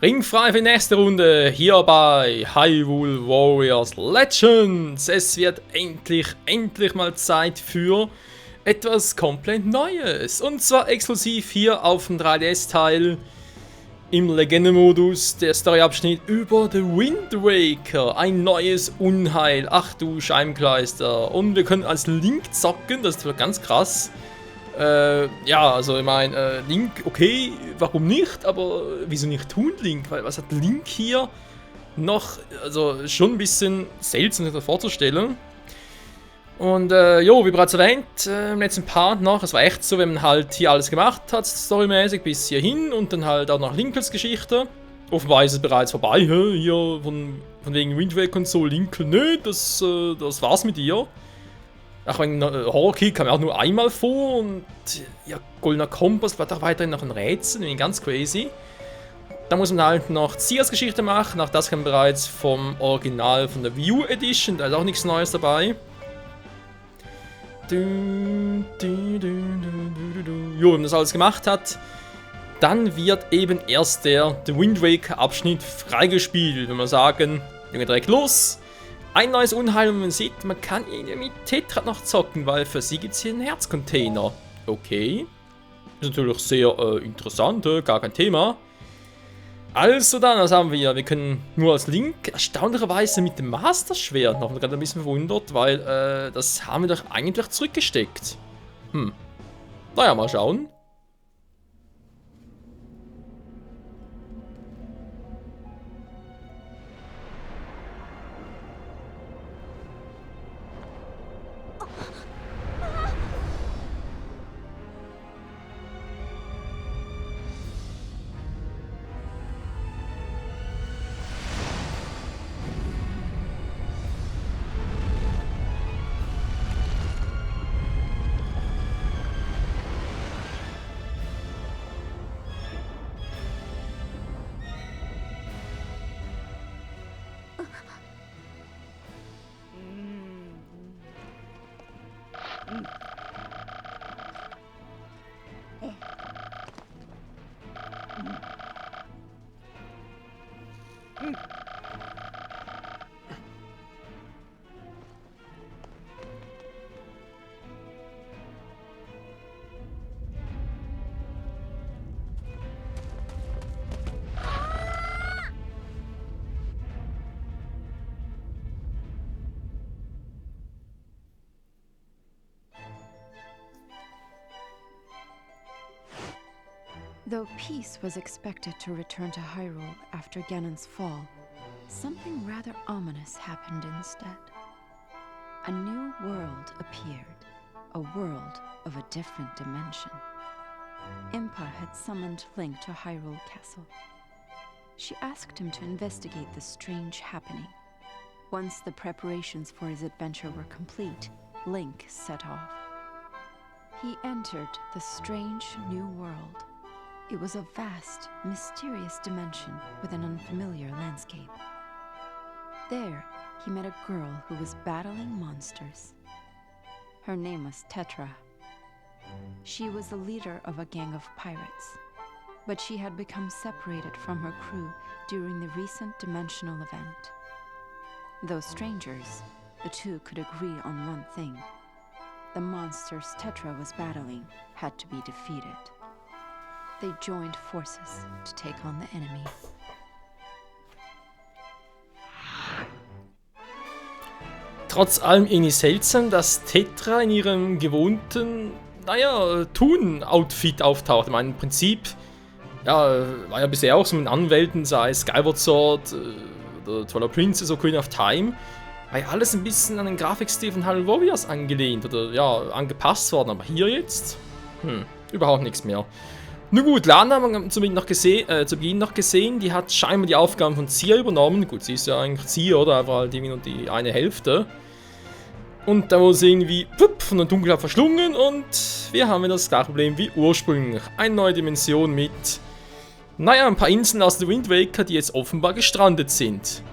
Ringfrei für die nächste Runde hier bei Hyrule Warriors Legends. Es wird endlich mal Zeit für etwas komplett Neues. Und zwar exklusiv hier auf dem 3DS-Teil im Legendenmodus der Storyabschnitt über The Wind Waker. Ein neues Unheil. Ach du Scheibenkleister. Und wir können als Link zocken, das ist ganz krass. Ja, also ich meine, Link, okay, warum nicht, aber wieso nicht Toon Link? Weil was hat Link hier noch, also schon ein bisschen seltsam sich das vorzustellen. Und jo, wie bereits erwähnt, im letzten Part noch, es war echt so, wenn man halt hier alles gemacht hat, storymäßig bis hierhin und dann halt auch noch Linkels Geschichte. Offenbar ist es bereits vorbei, hier von wegen Wind Waker und so, Linkel, nö, das war's mit ihr. Ach, wenn Horror-Key kam ja auch nur einmal vor und ja, Goldener Kompass war doch weiterhin noch ein Rätsel, ganz crazy. Da muss man halt noch Zias Geschichte machen, auch das kam bereits vom Original von der View Edition, da ist auch nichts Neues dabei. Jo, wenn man das alles gemacht hat, dann wird eben erst der The Wind Waker Abschnitt freigespielt, wenn wir sagen, Junge, direkt los. Ein neues Unheil und man sieht, man kann irgendwie mit Tetra noch zocken, weil für sie gibt es hier einen Herzcontainer. Okay. Ist natürlich sehr interessant, gar kein Thema. Also dann, was haben wir? Wir können nur als Link, erstaunlicherweise mit dem Master-Schwert, noch gerade ein bisschen verwundert, weil das haben wir doch eigentlich zurückgesteckt. Naja, mal schauen. Though peace was expected to return to Hyrule after Ganon's fall, something rather ominous happened instead. A new world appeared, a world of a different dimension. Impa had summoned Link to Hyrule Castle. She asked him to investigate the strange happening. Once the preparations for his adventure were complete, Link set off. He entered the strange new world. It was a vast, mysterious dimension with an unfamiliar landscape. There, he met a girl who was battling monsters. Her name was Tetra. She was the leader of a gang of pirates, but she had become separated from her crew during the recent dimensional event. Though strangers, the two could agree on one thing. The monsters Tetra was battling had to be defeated. They joined forces to take on the enemy. Trotz allem irgendwie seltsam, dass Tetra in ihrem gewohnten, naja, Toon-Outfit auftaucht. Ich meine, im Prinzip, ja, war ja bisher auch so mit Anwälten, sei es Skyward Sword oder Twilight Princess oder Ocarina of Time, war ja alles ein bisschen an den Grafikstil von Hyrule Warriors angelehnt oder ja, angepasst worden. Aber hier jetzt, überhaupt nichts mehr. Nun gut, Lana haben wir zu Beginn noch gesehen, die hat scheinbar die Aufgaben von Zia übernommen. Gut, sie ist ja eigentlich Zia, oder? Einfach halt irgendwie nur die eine Hälfte. Und da wurde sie irgendwie von der Dunkelheit verschlungen und wir haben wieder das gleiche Problem wie ursprünglich. Eine neue Dimension mit, naja, ein paar Inseln aus The Wind Waker, die jetzt offenbar gestrandet sind.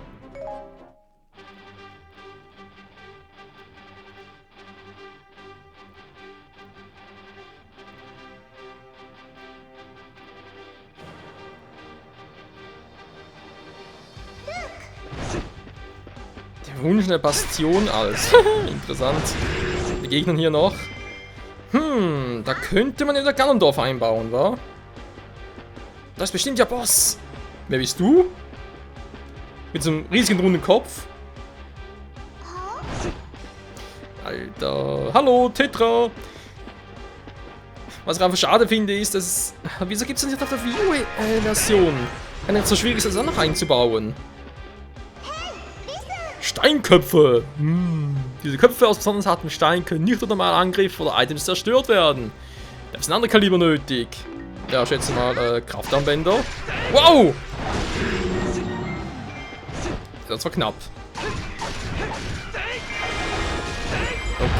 Wunsch eine Bastion als. Interessant. Die Gegner hier noch. Da könnte man wieder Ganondorf einbauen, wa? Das ist bestimmt der Boss. Wer bist du? Mit so einem riesigen runden Kopf. Alter. Hallo, Tetra. Was ich einfach schade finde, ist, dass... Wieso gibt es denn nicht auf der Wii U-Version? Wenn es so schwierig ist, das auch noch einzubauen. Steinköpfe. Diese Köpfe aus besonders hartem Stein können nicht durch normalen Angriff oder Items zerstört werden. Da ist ein anderes Kaliber nötig. Ja, schätze mal, Kraftarmbänder. Wow! Das war knapp.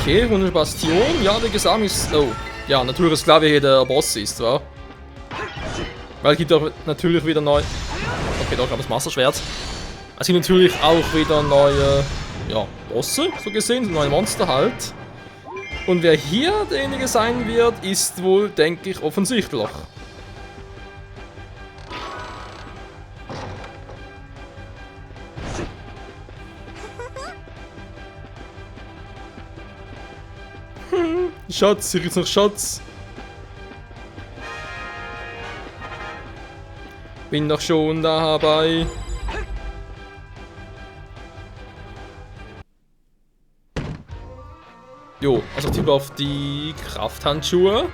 Okay, runde Bastion. Ja, der Gesang ist... Oh. Ja, natürlich ist klar, wer hier der Boss ist, wa? Weil es gibt auch natürlich wieder neu... Okay, doch, aber das Masterschwert. Es gibt natürlich auch wieder neue... Ja, Bosse, so gesehen. Neue Monster halt. Und wer hier derjenige sein wird, ist wohl, denke ich, offensichtlich. Schatz, hier ist noch Schatz. Bin doch schon dabei. Jo, also Tipp auf die Krafthandschuhe.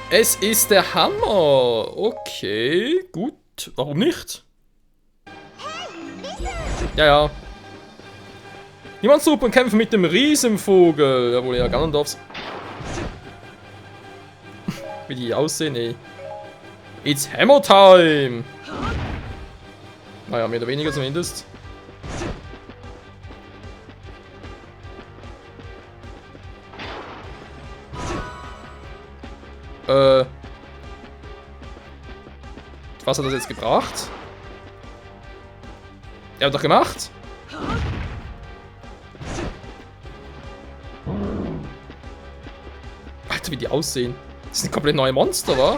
Es ist der Hammer. Okay, gut. Warum nicht? Ja, ja. Niemand super und kämpfen mit dem Riesenvogel. Jawohl, ja, Ganondorfs. Wie die aussehen, ey. It's Hammer Time! Naja, mehr oder weniger zumindest. Was hat das jetzt gebracht? Er hat doch gemacht. Alter, wie die aussehen. Das sind komplett neue Monster, wa?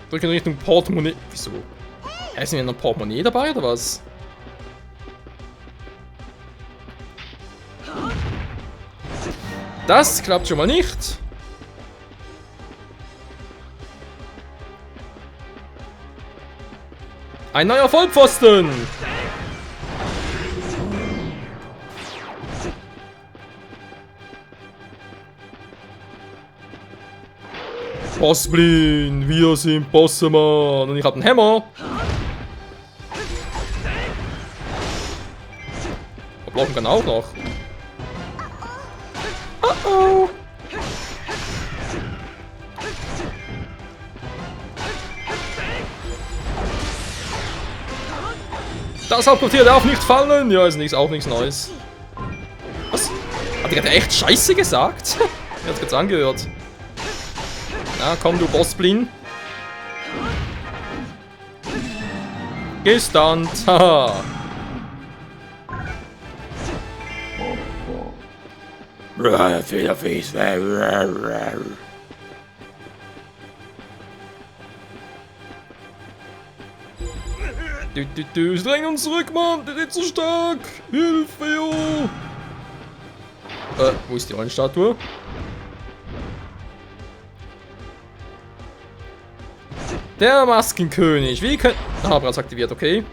Drück in Richtung Portemonnaie. Wieso? Hä, sind wir noch Portemonnaie dabei, oder was? Das klappt schon mal nicht. Ein neuer Vollpfosten. Bossblin, wir sind Bossemann und ich hab einen Hammer. Wir brauchen kann auch noch. Oh. Das Hauptquartier darf nicht fallen. Ja, ist auch nichts Neues. Was? Hat der gerade echt Scheiße gesagt? Mir hat's jetzt angehört. Na komm, du Bossblin. Gestunt. Haha. Federface. Sie drängen uns zurück, Mann. Der ist so stark. Hilfe, jo. Wo ist die Rollenstatue? Der Maskenkönig. Wie können... Ah, bereits aktiviert, okay.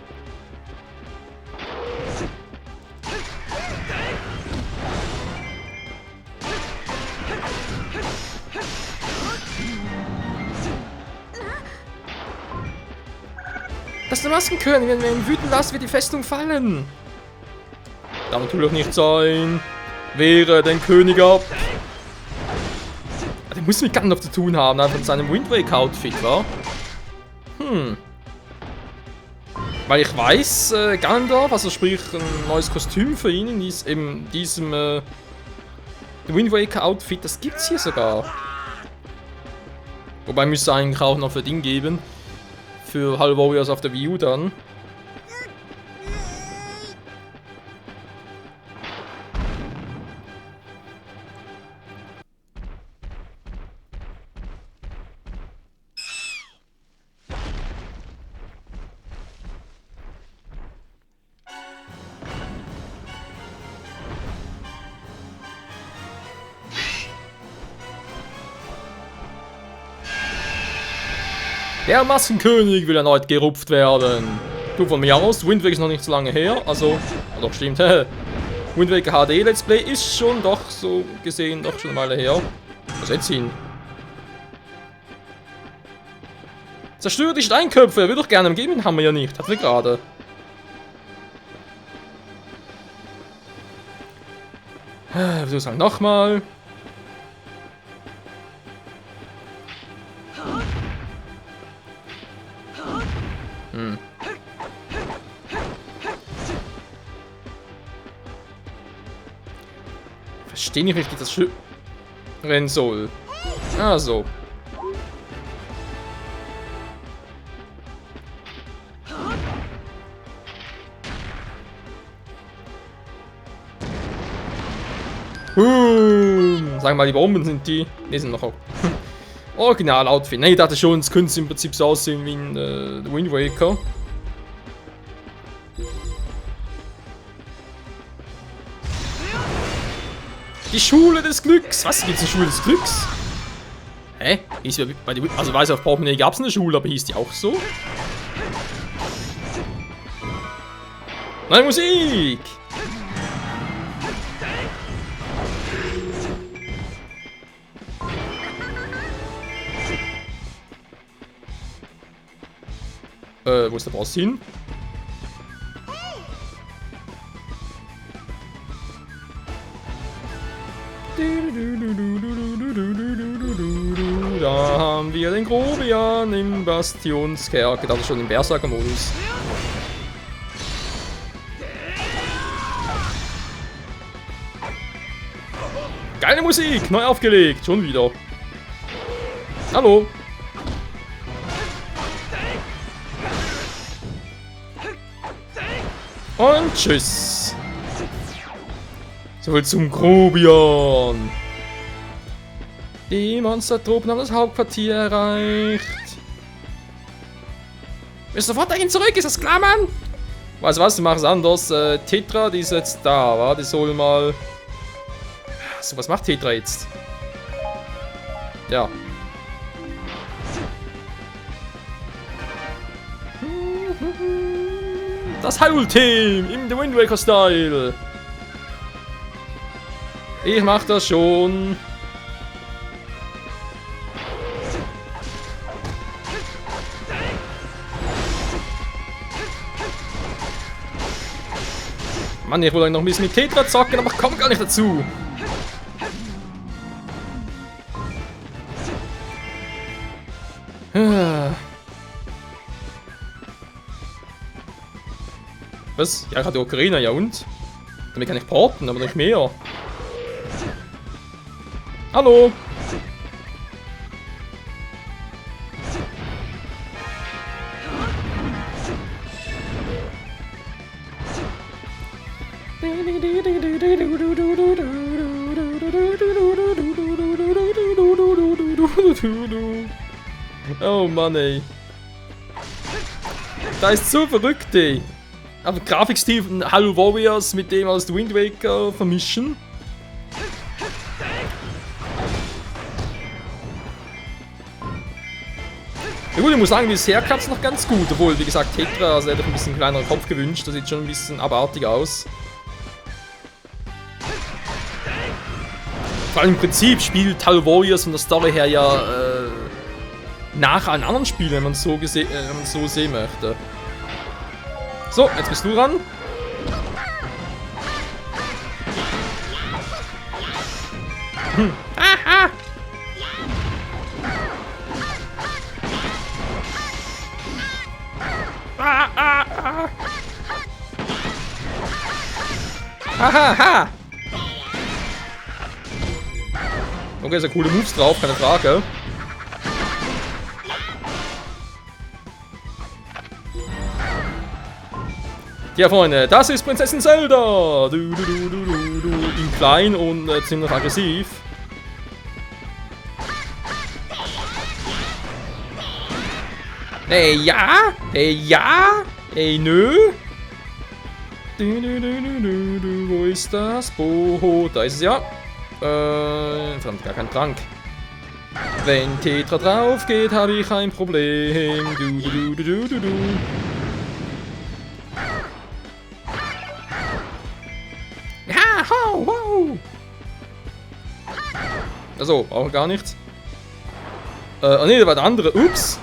Das ist der Maskenkönig. Wenn wir ihn wüten lassen, wird die Festung fallen. Darf natürlich nicht sein. Wehre den König ab. Der muss mit Ganondorf zu tun haben, einfach mit seinem Wind Waker Outfit, wa? Weil ich weiß, Ganondorf, also sprich ein neues Kostüm für ihn in diesem Wind Waker Outfit, das gibt's hier sogar. Wobei müsste eigentlich auch noch für Ding geben. Für Hyrule Warriors auf der Wii U dann. Der Maskenkönig will erneut gerupft werden. Du von mir aus, Wind Waker ist noch nicht so lange her, also, doch stimmt, Wind Waker HD Let's Play ist schon doch so gesehen, doch schon eine Weile her. Was jetzt hin? Zerstör die Steinköpfe, er will doch gerne geben, haben wir ja nicht, hatten wir gerade. Wir versuchen es nochmal. Verstehe nicht richtig, das rennen soll. Ah, so. Sagen wir mal, die Bomben sind die. Ne, sind noch Original-Outfit. Ne, ich dachte schon, es könnte im Prinzip so aussehen wie in Wind Waker. Die Schule des Glücks. Was? Gibt's eine Schule des Glücks? Hä? Hieß ja bei die, also weiß auf Portemonnaie gab es eine Schule, aber hieß die auch so? Neue Musik! Wo ist der Boss hin? Da haben wir den Grobian im Bastionskerker, das ist schon im Berserker-Modus. Geile Musik, neu aufgelegt, schon wieder. Hallo. Und tschüss. So, zum Grobian. Die Monstertruppen haben das Hauptquartier erreicht. Wir müssen sofort dahin zurück, ist das klar, Mann? Weißt du was, wir machen es anders. Tetra, die ist jetzt da, wa? Die soll mal... So, was macht Tetra jetzt? Ja. Das Hyrule-Team im The Wind Waker-Style. Ich mach das schon. Mann, ich wollte noch ein bisschen mit Tetra zocken, aber ich komme gar nicht dazu. Was? Ja, ich hatte Ocarina, ja und? Damit kann ich porten, aber nicht mehr. Hallo! Oh Mann, ey. Da ist so verrückt, ey. Aber Grafikstil von Hyrule Warriors mit dem aus The Wind Waker vermischen. Ja gut, ich muss sagen, bisher klappt es noch ganz gut. Obwohl, wie gesagt, Tetra, also hätte ich ein bisschen kleineren Kopf gewünscht. Das sieht schon ein bisschen abartig aus. Vor allem im Prinzip spielt Hyrule Warriors von der Story her ja nach einem anderen Spiel, wenn man es so, so sehen möchte. So, jetzt bist du dran. Aha! Hahaha! Okay, so coole Moves drauf, keine Frage. Ja, Freunde, das ist Prinzessin Zelda! In klein und ziemlich aggressiv. Ey, ja? Ey, ja? Ey, nö? Wo ist das Boot? Da ist es ja. Verdammt, gar kein Trank. Wenn Tetra drauf geht, habe ich ein Problem. Du. Ja, wow. Also, auch gar nichts. Oh ne, da war der andere. Ups.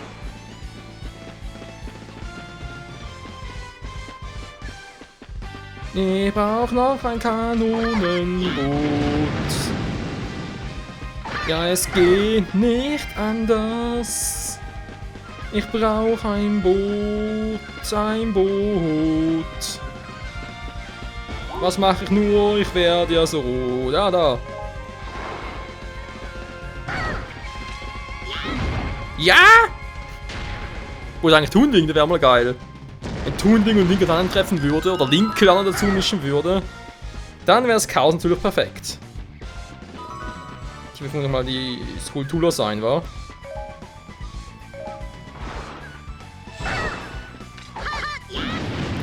Ich brauch noch ein Kanonenboot. Ja, es geht nicht anders. Ich brauch ein Boot. Was mache ich nur? Ich werde ja so rot. Ja, da. Ja! Wo ist eigentlich Thunding? Der wäre mal geil. Wenn Thunding und Link aneinander treffen würde, oder Link dann dazu mischen würde, dann wäre das Chaos natürlich perfekt. Ich will noch mal die Skulptur sein, wa?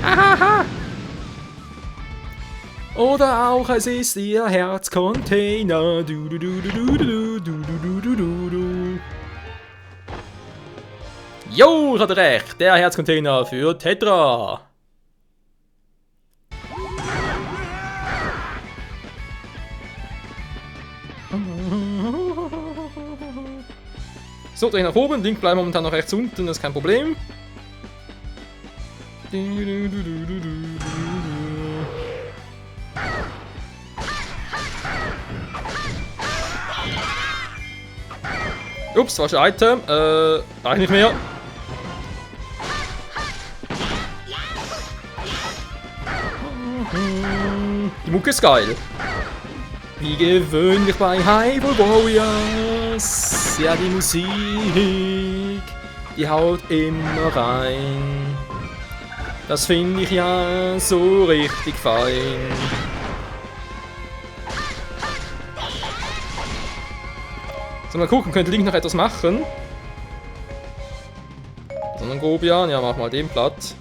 Hahaha! Oder auch es ist ihr Herzcontainer. Jo, ich hatte recht. Der Herzcontainer für Tetra. So, dreh nach oben. Link bleibt momentan noch rechts unten, das ist kein Problem. Ups, falsches Item. Eigentlich nicht mehr. Die Mucke ist geil. Wie gewöhnlich bei Hyrule Warriors. Ja, die Musik, die haut immer rein. Das finde ich ja so richtig fein. So, mal gucken, könnte Link noch etwas machen? Sondern Grobian, ja, mach mal den platt.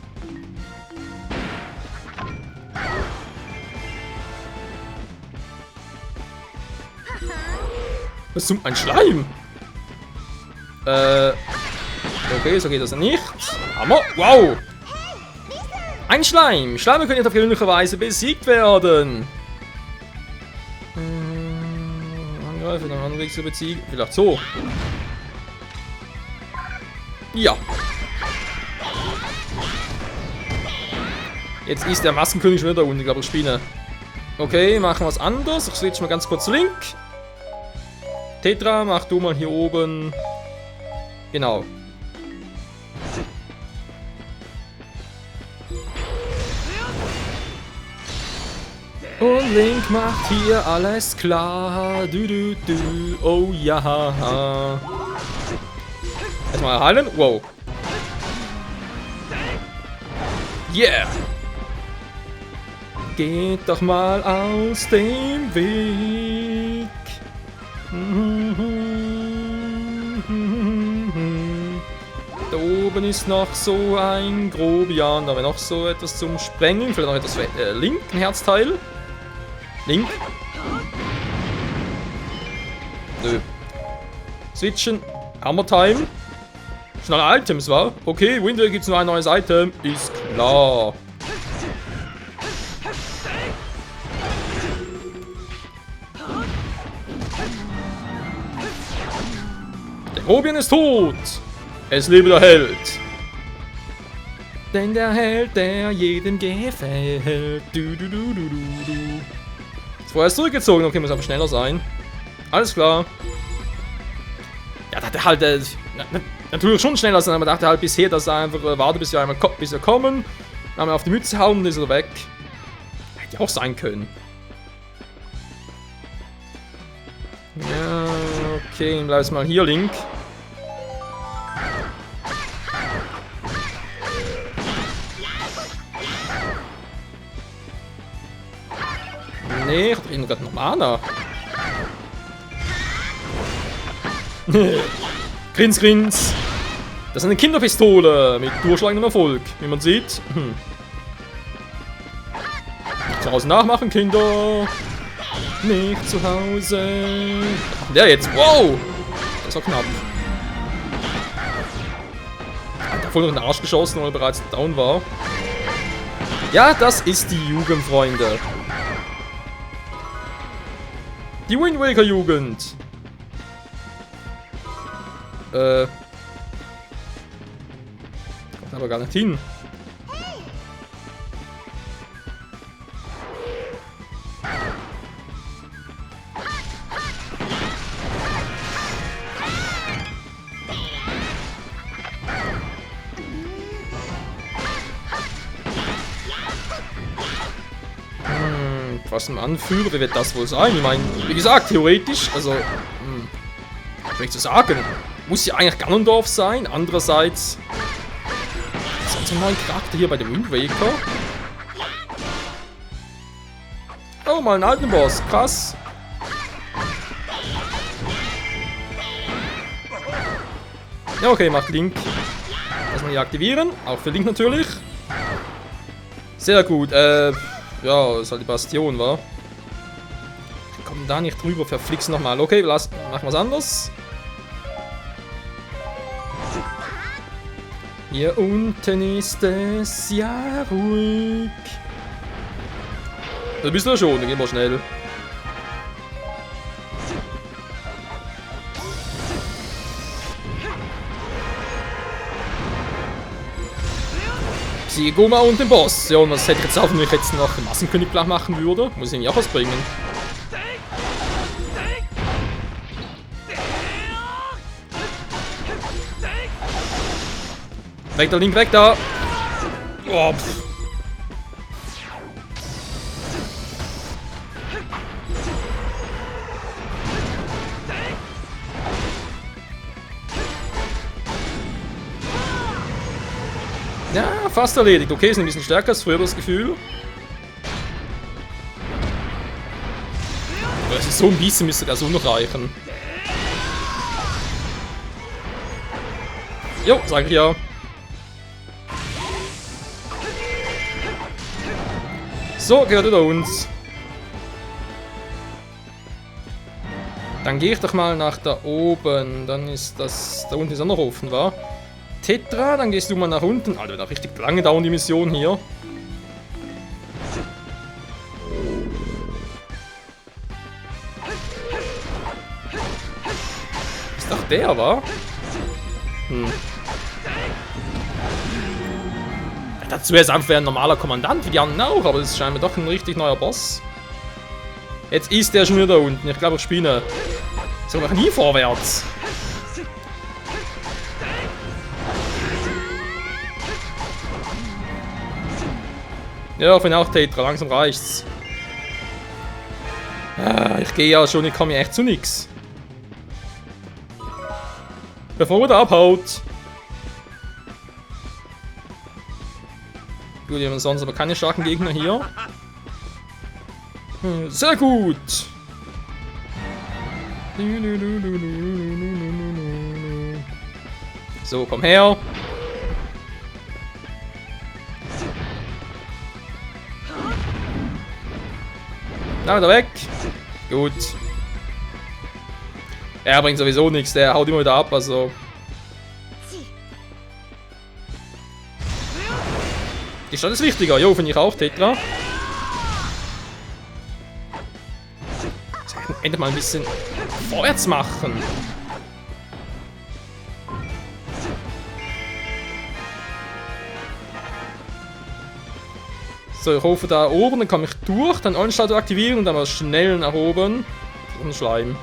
Was zum ein Schleim? Okay, so geht das nicht. Hammer, wow! Ein Schleim! Schleime können jetzt auf gewöhnliche Weise besiegt werden. Angreifen, einen anderen Weg zu besiegen. Vielleicht so. Ja. Jetzt ist der Maskenkönig schon wieder da unten, ich glaube, ich spinne. Okay, machen wir was anderes. Ich switch mal ganz kurz zu Link. Tetra, mach du mal hier oben. Genau. Und Link macht hier alles klar. Oh ja. Erstmal heilen. Wow. Yeah. Geht doch mal aus dem Weg. Da oben ist noch so ein Grobian. Da wäre noch so etwas zum Sprengen. Vielleicht noch etwas Link, ein Herzteil. Link. Nö. Switchen. Hammer Time. Schnelle Items, wa? Okay, Wind Waker gibt's nur ein neues Item. Ist klar. Der Grobian ist tot. Es lebe der Held. Denn der Held, der jedem gefällt. Vorher ist zurückgezogen, okay, muss aber schneller sein. Alles klar. Ja, dachte halt, natürlich schon schneller sein, aber dachte halt bisher, dass er einfach wartet, bis wir kommen. Dann haben wir auf die Mütze hauen und ist er weg. Hätte ja auch sein können. Ja, okay, dann bleibst mal hier, Link. Nee, ich hab gerade noch Mana. Grins. Das ist eine Kinderpistole mit durchschlagendem Erfolg, wie man sieht. Zu Hause nachmachen, Kinder. Nicht zu Hause. Der jetzt. Wow! So knapp. Hat er voll in den Arsch geschossen, weil er bereits down war. Ja, das ist die Jugend, Freunde. Die Wind Waker Jugend. Kommt aber gar nicht hin. Was ein Anführer, wie wird das wohl sein? Ich meine, wie gesagt, theoretisch, also, soll ich zu sagen, muss ja eigentlich Ganondorf sein. Andererseits, ist das ein neuer Charakter hier bei dem Wind Waker? Oh, mal einen alten Boss, krass. Ja, okay, macht Link. Erstmal hier aktivieren, auch für Link natürlich. Sehr gut, ja, das ist halt die Bastion, wa? Ich komme da nicht drüber, verflixt nochmal. Okay, machen wir es anders. Hier unten ist es ja ruhig. Da bist du ja schon, dann gehen wir schnell. Siegoma und den Boss. Ja, und was hätte ich jetzt auch, wenn ich jetzt noch einen Massenkönig machen würde? Muss ich ihm ja auch was bringen. Weg, der Link, weg da! Oh, pff. Ja, fast erledigt. Okay, ist ein bisschen stärker als früher, das Gefühl. Aber es ist so ein bisschen, müsste das auch noch reichen. Jo, sag ich ja. So, gehört unter uns. Dann gehe ich doch mal nach da oben. Dann ist das... Da unten ist auch noch offen, wa? Tetra, dann gehst du mal nach unten. Alter, wird auch richtig lange dauern, die Mission hier. Ist doch der, wa? Dazu wäre es einfach ein normaler Kommandant, wie die anderen auch, aber das ist scheinbar doch ein richtig neuer Boss. Jetzt ist der schon wieder da unten. Ich glaube, ich spinne. So, wir machen nie vorwärts. Ja, ich bin auch Tetra, langsam reicht's. Ich gehe ja schon, ich komme ja echt zu nix. Bevor er abhaut. Gut, wir haben sonst aber keine starken Gegner hier. Sehr gut. So, komm her. Na, wieder weg. Gut. Er bringt sowieso nichts, der haut immer wieder ab, also. Die Stadt ist wichtiger, jo, finde ich auch, Tetra. Endlich mal ein bisschen vorwärts machen. So, ich hoffe da oben, dann komme ich durch, dann Eulenstatue aktivieren und dann mal schnell nach oben. Und Schleim.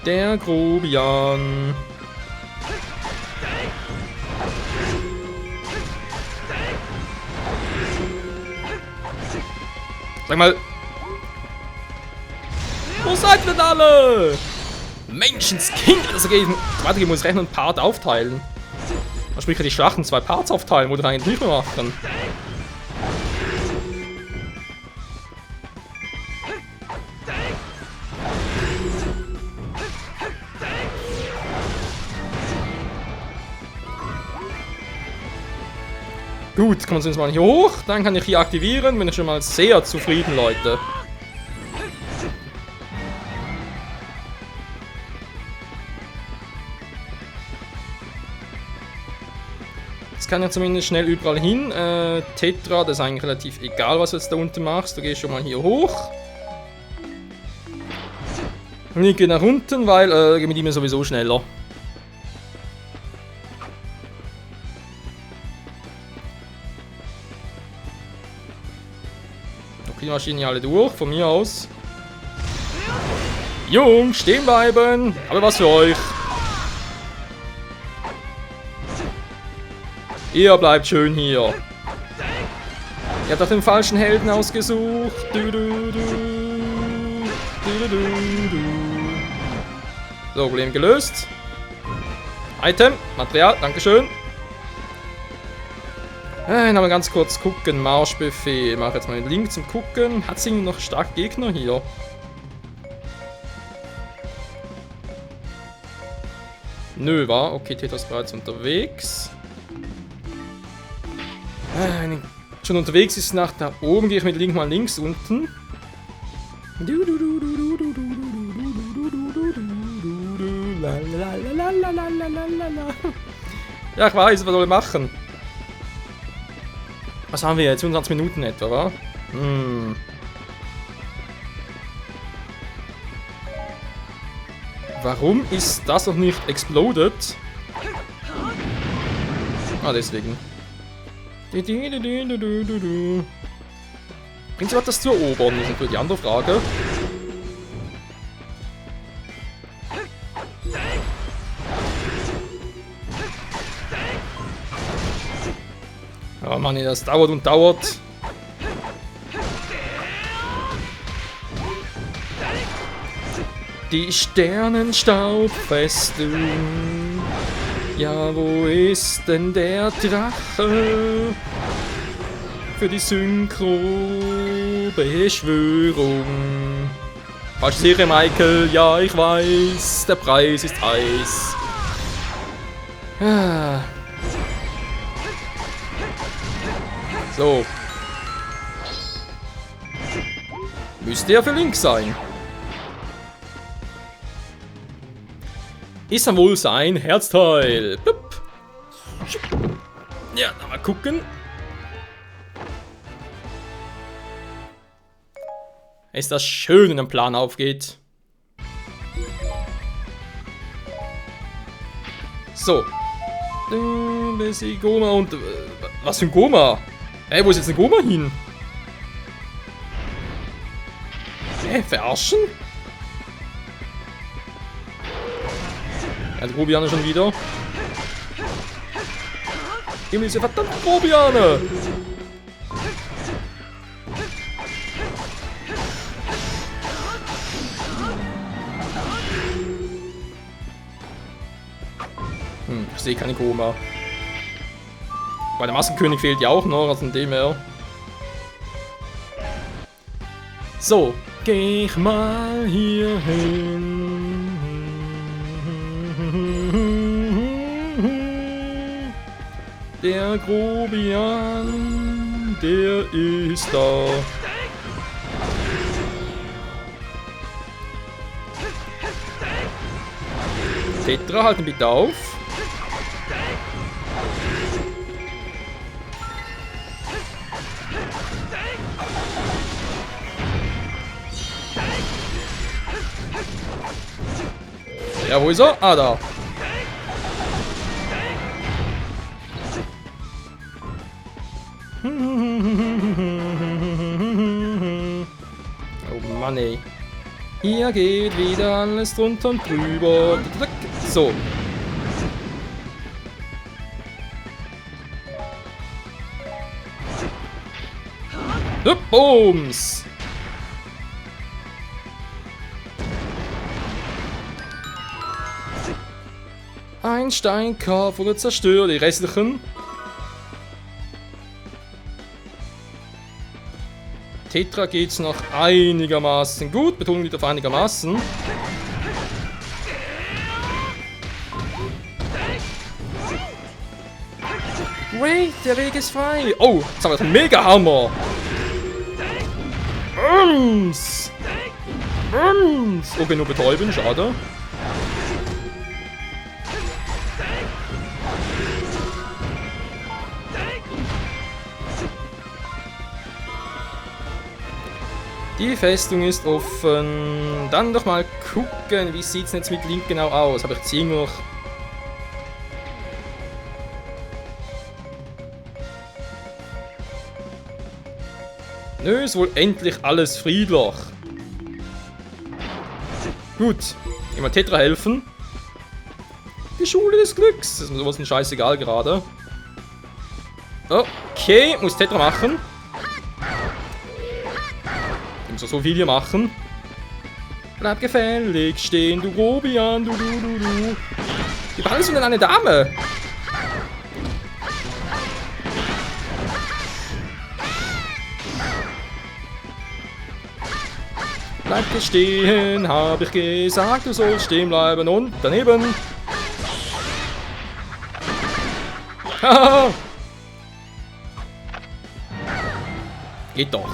Der Grobian. Sag mal. Wo seid ihr denn alle? Menschenskind! Also warte, ich muss rechnen und Part aufteilen. Man spricht ja die Schlachten 2 Parts aufteilen, wo wir eigentlich nicht mehr machen. Gut, kommen wir uns mal hier hoch. Dann kann ich hier aktivieren. Bin ich schon mal sehr zufrieden, Leute. Jetzt kann ja zumindest schnell überall hin. Tetra, das ist eigentlich relativ egal, was du jetzt da unten machst. Du gehst schon mal hier hoch. Und ich gehe nach unten, weil mit ihm ist sowieso schneller. Okay, die Maschinen hier alle durch, von mir aus. Jungs, stehen bleiben! Aber was für euch! Ihr bleibt schön hier. Ihr habt doch den falschen Helden ausgesucht. So, Problem gelöst. Item, Material, dankeschön. Dann mal ganz kurz gucken. Marschbefehl. Ich mache jetzt mal den Link zum Gucken. Hat es noch stark Gegner hier? Nö, war. Okay, Tetra ist bereits unterwegs. Schon unterwegs ist nach da oben. Gehe ich mit Link mal links unten. Ja, ich weiß, was soll ich machen? Was haben wir jetzt? 25 Minuten etwa, wa? Warum ist das noch nicht exploded? Ah, deswegen. Bringt sie was das zu erobern? Das ist natürlich die andere Frage. Oh Mann, das dauert und dauert. Die Sternenstaubfestung. Ja, wo ist denn der Drache? Für die Synchro-Beschwörung. Falsche Serie, Michael. Ja, ich weiß. Der Preis ist heiß. Ah. So. Müsste ja für links sein. Ist dann wohl sein Herzteil. Plupp. Ja, dann mal gucken. Ist das schön, wenn ein Plan aufgeht. So. Goma und... was für ein Goma? Ey, wo ist jetzt ein Goma hin? Hä, verarschen? Ja, die Grobiane schon wieder. Gib mir diese verdammte Grobiane! Ich sehe keine Goma. Bei der Maskenkönig fehlt ja auch noch, also von dem her. So, geh ich mal hier hin. Der Grobian, der ist da. Tetra, halten bitte auf. Ja, wo ist er? Ah, da. Oh Mann, ey. Hier geht wieder alles drunter und drüber. So. Booms. Ein Steinkorb wurde zerstört, die restlichen. Tetra geht's noch einigermaßen gut, Betonung liegt auf einigermaßen. Wait, der Weg ist frei. Oh, jetzt haben wir einen Mega-Hammer. Okay, nur betäuben, schade. Die Festung ist offen. Dann doch mal gucken, wie sieht es jetzt mit Link genau aus? Habe ich jetzt noch... Nö, ist wohl endlich alles friedlich. Gut, immer Tetra helfen. Die Schule des Glücks. Das ist mir sowas ein scheißegal gerade. Okay, muss Tetra machen. Ich muss so viel hier machen. Bleib gefällig stehen, du Grobian, du. Die behandelst du denn eine Dame? Bleib stehen, hab ich gesagt, du sollst stehen bleiben und daneben. Haha. Geht doch.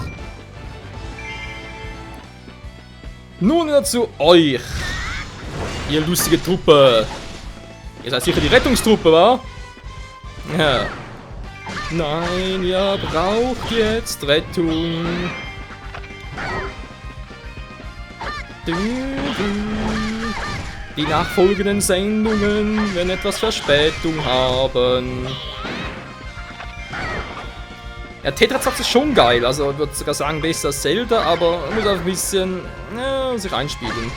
Nun wieder zu euch. Ihr lustige Truppe. Ihr seid sicher die Rettungstruppe, wa? Ja. Nein, ihr braucht jetzt Rettung. Die nachfolgenden Sendungen werden etwas Verspätung haben. Ja, Tetrazox ist schon geil, also ich würde sogar sagen besser als Zelda, aber man muss auch ein bisschen sich einspielen.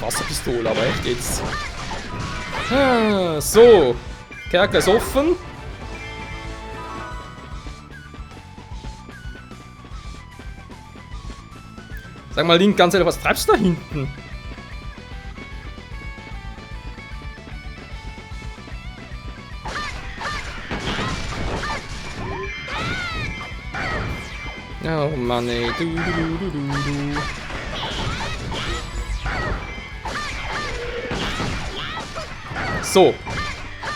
Wasserpistole, aber echt jetzt. So, Kerker ist offen. Sag mal, Link, ganz ehrlich, was treibst du da hinten? Oh Mann, ey. Du. So.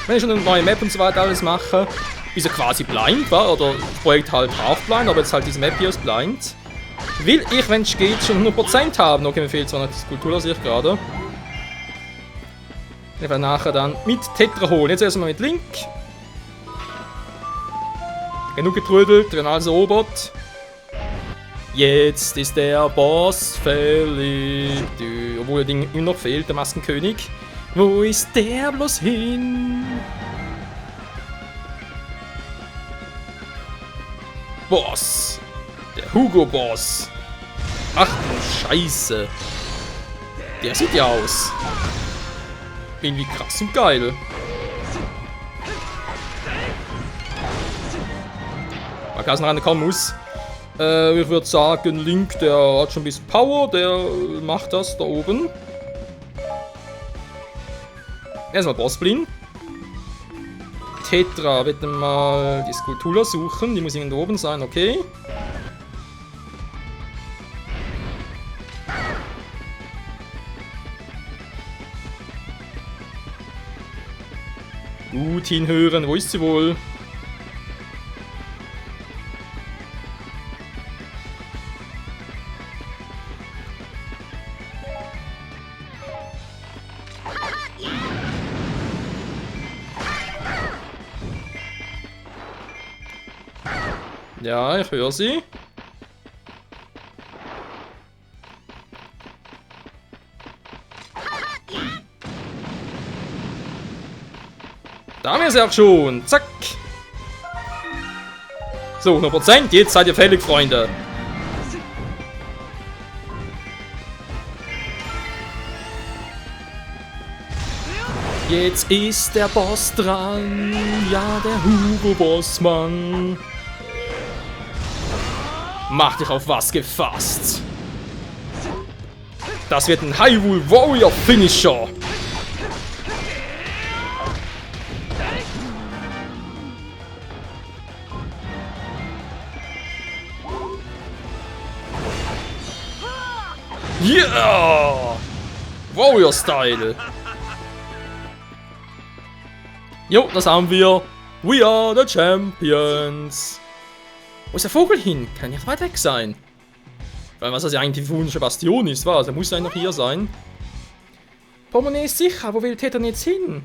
Wenn ich schon eine neue Map und so weiter alles mache, ist er quasi blind, war? Oder das Projekt halt half blind, aber jetzt halt diese Map hier ist blind. Will ich, wenn es geht, schon 100% haben. Okay, mir fehlt zwar noch die Skulptur, sehe ich gerade. Ich werde nachher dann mit Tetra holen. Jetzt erstmal mit Link. Genug getrödelt, wir haben alles erobert. Jetzt ist der Boss fällig. Obwohl der Ding immer noch fehlt, der Maskenkönig. Wo ist der bloß hin? Boss. Der Hugo-Boss. Ach du Scheiße. Der sieht ja aus. Irgendwie krass und geil. Mal krass noch kommen muss. Ich würde sagen, Link, der hat schon ein bisschen Power. Der macht das da oben. Erstmal Bossblin. Tetra wird mal die Skulptur suchen. Die muss irgendwo oben sein, okay. Gut hinhören, wo ist sie wohl? Ja, ich höre sie. Da haben wir sie auch schon. Zack. So, 100%. Jetzt seid ihr fällig, Freunde. Jetzt ist der Boss dran. Ja, der Hugo-Bossmann. Mach dich auf was gefasst. Das wird ein Hyrule Warrior Finisher. Ja! Warrior-Style. Jo, das haben wir. We are the Champions. Wo ist der Vogel hin? Kann nicht weit weg sein. Weil was das ja eigentlich die verwundete Bastion ist, was? Der muss ja noch hier sein. Portemonnaie ist sicher. Wo will Tetra jetzt hin?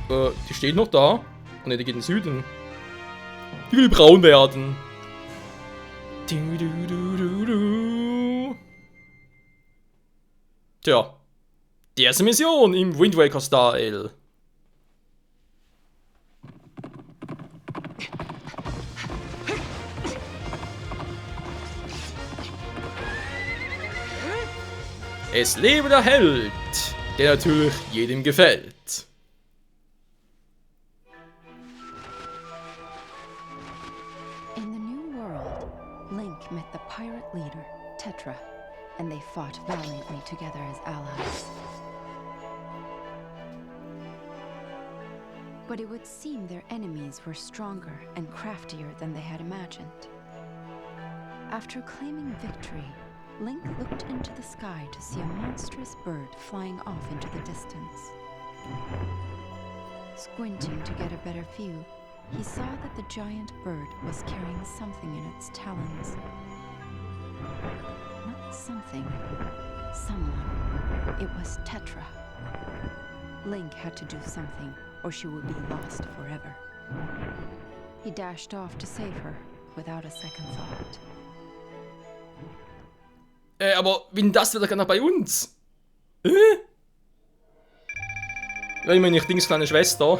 Die steht noch da. Oh ne, die geht in den Süden. Die will braun werden. Tja. Die erste Mission im Wind Waker Style. Es lebe der Held, der natürlich jedem gefällt. In the new world, Link met the pirate leader, Tetra, and they fought valiantly together as allies. But it would seem their enemies were stronger and craftier than they had imagined. After claiming victory, Link looked into the sky to see a monstrous bird flying off into the distance. Squinting to get a better view, he saw that the giant bird was carrying something in its talons. Not something, someone. It was Tetra. Link had to do something, or she would be lost forever. He dashed off to save her, without a second thought. Aber wenn das wieder kann er bei uns? Ja, ich meine, ich Dings kleine Schwester.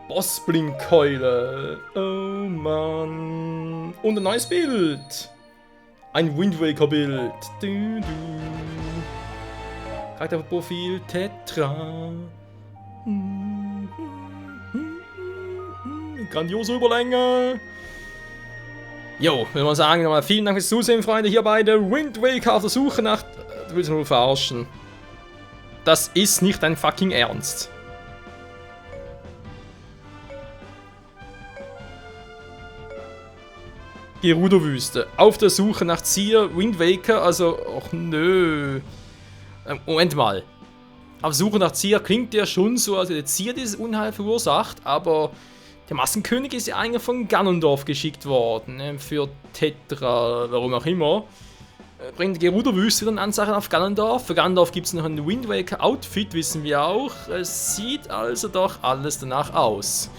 Bossblinkkeule. Oh Mann. Und ein neues Bild. Ein Wind Waker Bild. Charakterprofil Tetra. Grandiose Überlänge. Jo, würde man sagen, nochmal vielen Dank fürs Zusehen, Freunde, hier bei der Wind Waker auf der Suche nach... Du willst nur verarschen. Das ist nicht dein fucking Ernst. Gerudo-Wüste. Auf der Suche nach Zier, Wind Waker, also... Och nö. Moment mal. Auf Suche nach Zier klingt ja schon so, als hätte Zier dieses Unheil verursacht, aber... Der Massenkönig ist ja eigentlich von Ganondorf geschickt worden, ne, für Tetra, warum auch immer. Bringt Gerudo-Wüste wieder Ansachen auf Ganondorf. Für Ganondorf gibt es noch ein Wind Waker Outfit, wissen wir auch. Es sieht also doch alles danach aus.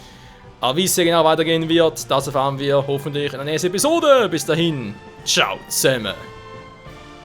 Aber wie es ja genau weitergehen wird, das erfahren wir hoffentlich in der nächsten Episode. Bis dahin, ciao zusammen.